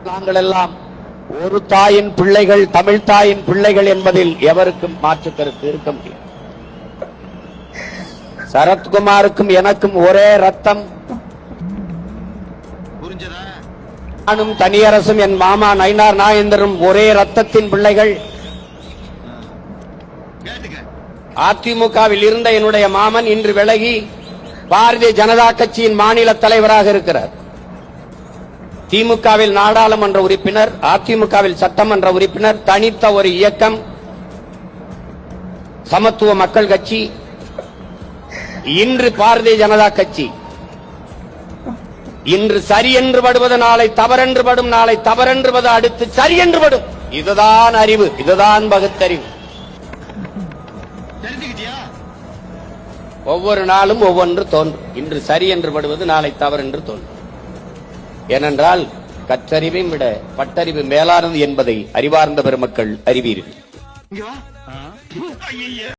நாங்கள் எல்லாம் ஒரு தாயின் பிள்ளைகள், தமிழ் தாயின் பிள்ளைகள் என்பதில் எவருக்கும் மாற்று கருத்து இருக்க முடியும். சரத்குமாருக்கும் எனக்கும் ஒரே ரத்தம். நானும் தனியரசும் என் மாமா நயினார் நாகேந்திரனும் ஒரே ரத்தத்தின் பிள்ளைகள். அதிமுகவில் இருந்த என்னுடைய மாமன் இன்று விலகி பாரதிய ஜனதா கட்சியின் மாநில தலைவராக இருக்கிறார். திமுகவில் நாடாளுமன்ற உறுப்பினர், அதிமுகவில் சட்டமன்ற உறுப்பினர், தனித்த ஒரு இயக்கம் சமத்துவ மக்கள் கட்சி, இன்று பாரதிய ஜனதா கட்சி. இன்று சரி என்று படுவது நாளை தவறென்று படும், நாளை தவறென்று படு அடுத்து சரி என்று படும். இதுதான் அறிவு, இதுதான் பகுத்தறிவு. ஒவ்வொரு நாளும் ஒவ்வொன்று தோன்றும். இன்று சரி என்று படுவது நாளை தவறென்று தோன்றும். ஏனென்றால் கற்றறிவை விட பட்டறிவு மேலானது என்பதை அறிவார்ந்த பெருமக்கள் அறிவீர்கள்.